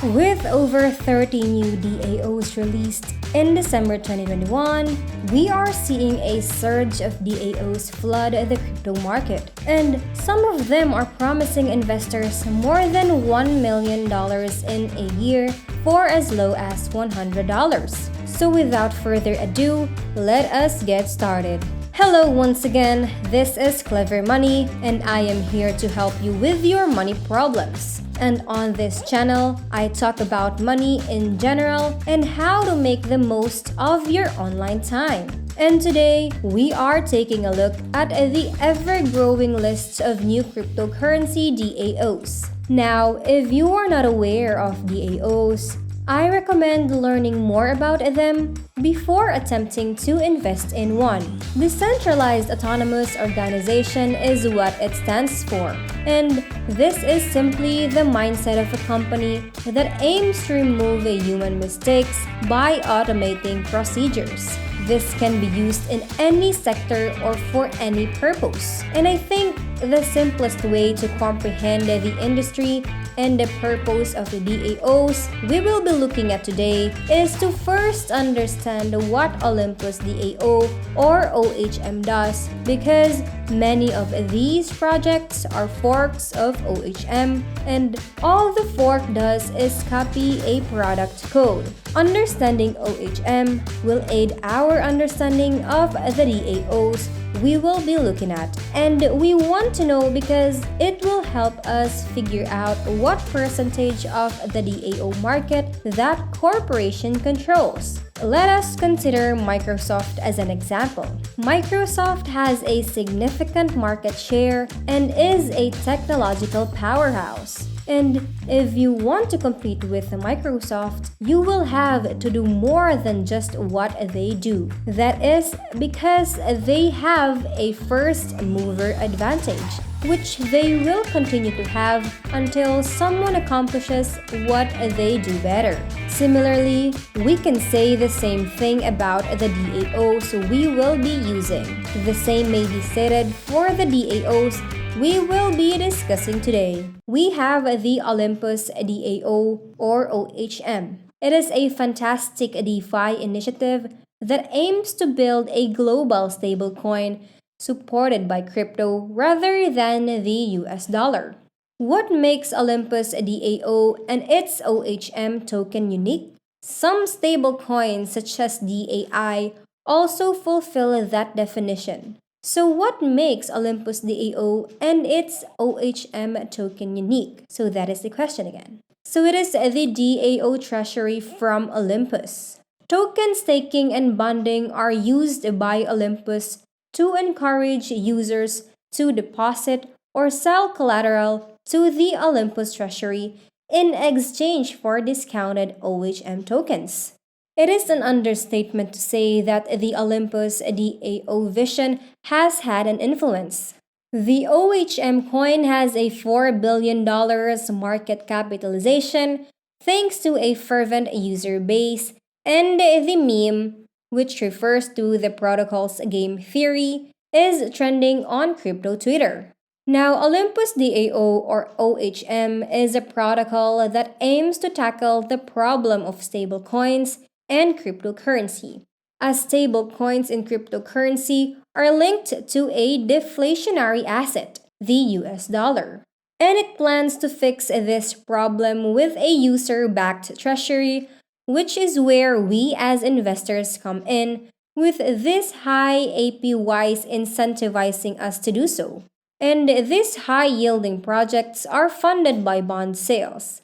With over 30 new DAOs released in December 2021, we are seeing a surge of DAOs flood the crypto market, and some of them are promising investors more than $1 million in a year for as low as $100. So without further ado, let us get started. Hello once again, this is Clever Money and I am here to help you with your money problems. And on this channel, I talk about money in general and how to make the most of your online time. And today, we are taking a look at the ever-growing list of new cryptocurrency DAOs. Now, if you are not aware of DAOs, I recommend learning more about them before attempting to invest in one. Decentralized Autonomous Organization is what it stands for, and this is simply the mindset of a company that aims to remove human mistakes by automating procedures. This can be used in any sector or for any purpose. And I think the simplest way to comprehend the industry and the purpose of the DAOs we will be looking at today is to first understand what Olympus DAO or OHM does, because many of these projects are forks of OHM and all the fork does is copy a product code. Understanding OHM will aid our understanding of the DAOs we will be looking at, and we want to know because it will help us figure out what percentage of the DAO market that corporation controls. Let us consider Microsoft as an example. Microsoft has a significant market share and is a technological powerhouse. And if you want to compete with Microsoft, you will have to do more than just what they do. That is because they have a first mover advantage, which they will continue to have until someone accomplishes what they do better. Similarly, we can say the same thing about the DAOs we will be using. The same may be said for the DAOs we will be discussing today. We have the Olympus DAO or OHM. It is a fantastic DeFi initiative that aims to build a global stablecoin supported by crypto rather than the US dollar. What makes Olympus DAO and its OHM token unique? Some stablecoins such as DAI also fulfill that definition. So what makes Olympus DAO and its OHM token unique? So that is the question again. So it is the DAO treasury from Olympus. Token staking and bonding are used by Olympus to encourage users to deposit or sell collateral to the Olympus treasury in exchange for discounted OHM tokens. It is an understatement to say that the Olympus DAO vision has had an influence. The OHM coin has a $4 billion market capitalization thanks to a fervent user base, and the meme, which refers to the protocol's game theory, is trending on crypto Twitter. Now, Olympus DAO or OHM is a protocol that aims to tackle the problem of stablecoins and cryptocurrency, as stablecoins in cryptocurrency are linked to a deflationary asset, the US dollar. And it plans to fix this problem with a user backed treasury, which is where we as investors come in, with this high APYs incentivizing us to do so. And these high yielding projects are funded by bond sales.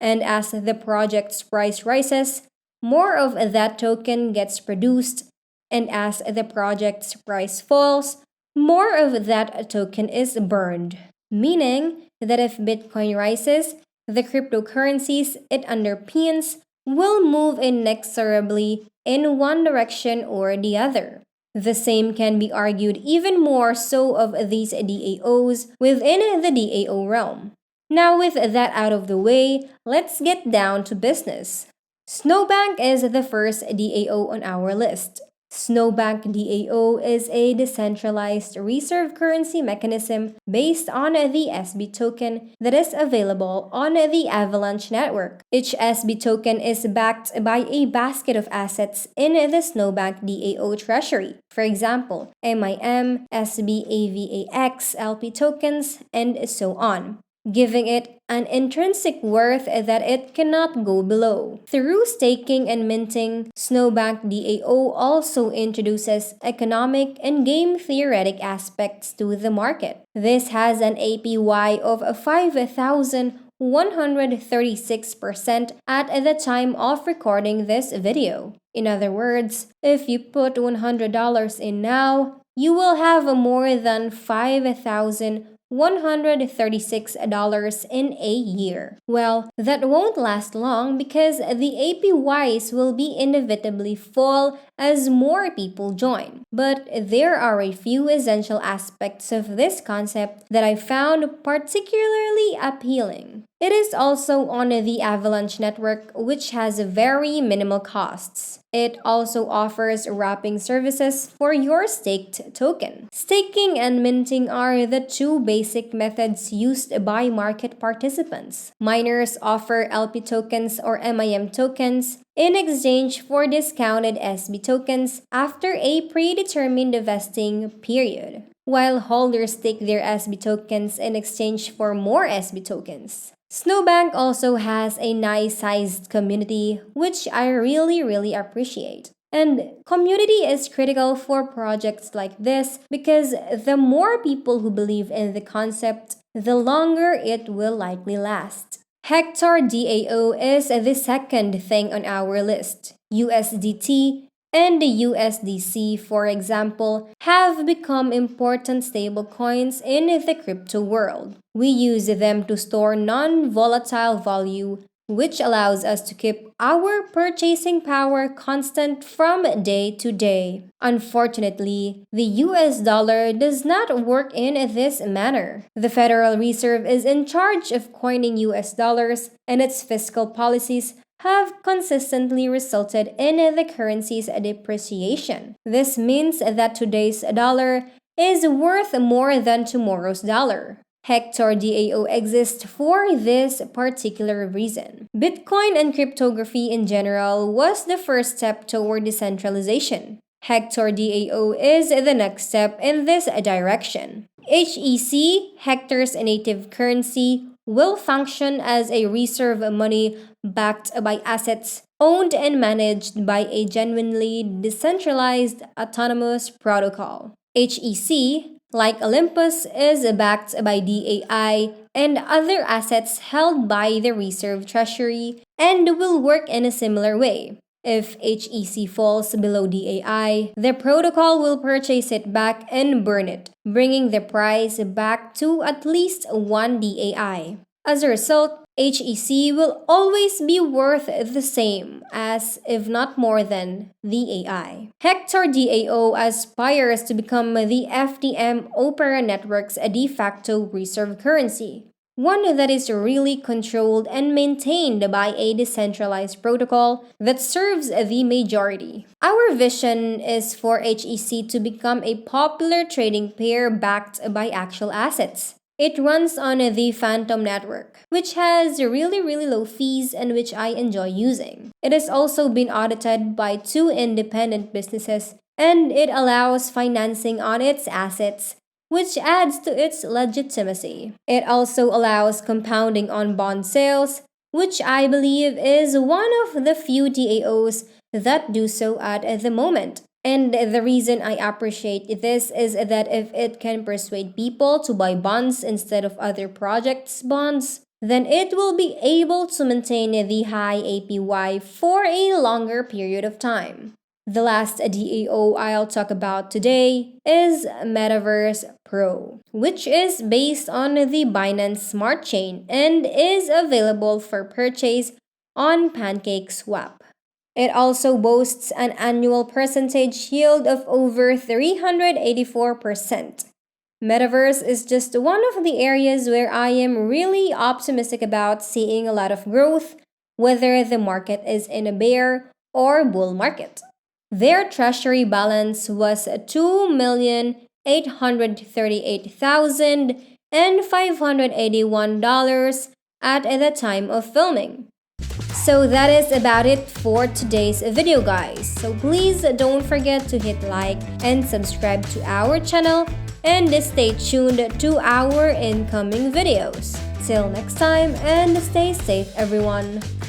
And as the project's price rises, more of that token gets produced, and as the project's price falls, more of that token is burned. Meaning that if Bitcoin rises, the cryptocurrencies it underpins will move inexorably in one direction or the other. The same can be argued even more so of these DAOs within the DAO realm. Now, with that out of the way, let's get down to business. Snowbank is the first DAO on our list. Snowbank DAO is a decentralized reserve currency mechanism based on the SB token that is available on the Avalanche network. Each SB token is backed by a basket of assets in the Snowbank DAO treasury. For example, MIM, SB AVAX, LP tokens, and so on, giving it an intrinsic worth that it cannot go below. Through staking and minting, Snowbank DAO also introduces economic and game theoretic aspects to the market. This has an APY of 5,136% at the time of recording this video. In other words, if you put $100 in now, you will have more than $5,136 in a year. Well, that won't last long because the APYs will be inevitably fall as more people join. But there are a few essential aspects of this concept that I found particularly appealing. It is also on the Avalanche network, which has very minimal costs. It also offers wrapping services for your staked token. Staking and minting are the two basic methods used by market participants. Miners offer LP tokens or MIM tokens in exchange for discounted SB tokens after a predetermined vesting period, while holders stake their SB tokens in exchange for more SB tokens. Snowbank also has a nice sized community, which I really appreciate. And community is critical for projects like this because the more people who believe in the concept, the longer it will likely last. Hector DAO is the second thing on our list. USDT and the USDC, for example, have become important stablecoins in the crypto world. We use them to store non-volatile value, which allows us to keep our purchasing power constant from day to day. Unfortunately, the US dollar does not work in this manner. The Federal Reserve is in charge of coining US dollars, and its fiscal policies have consistently resulted in the currency's depreciation. This means that today's dollar is worth more than tomorrow's dollar. Hector DAO exists for this particular reason. Bitcoin and cryptography in general was the first step toward decentralization. Hector DAO is the next step in this direction. HEC, Hector's native currency, will function as a reserve money backed by assets owned and managed by a genuinely decentralized autonomous protocol. HEC, like Olympus, is backed by DAI and other assets held by the reserve treasury and will work in a similar way. If HEC falls below DAI, the protocol will purchase it back and burn it, bringing the price back to at least 1 DAI. As a result, HEC will always be worth the same as, if not more than, DAI. Hector DAO aspires to become the FTM Opera Network's de facto reserve currency, one that is really controlled and maintained by a decentralized protocol that serves the majority. Our vision is for HEC to become a popular trading pair backed by actual assets. It runs on the Phantom network, which has really low fees and which I enjoy using. It has also been audited by 2 independent businesses, and it allows financing on its assets, which adds to its legitimacy. It also allows compounding on bond sales, which I believe is one of the few DAOs that do so at the moment. And the reason I appreciate this is that if it can persuade people to buy bonds instead of other projects' bonds, then it will be able to maintain the high APY for a longer period of time. The last DAO I'll talk about today is Metaverse Pro, which is based on the Binance Smart Chain and is available for purchase on PancakeSwap. It also boasts an annual percentage yield of over 384%. Metaverse is just one of the areas where I am really optimistic about seeing a lot of growth, whether the market is in a bear or bull market. Their treasury balance was $2,838,581 at the time of filming. So that is about it for today's video, guys. So please don't forget to hit like and subscribe to our channel and stay tuned to our incoming videos. Till next time, and stay safe, everyone.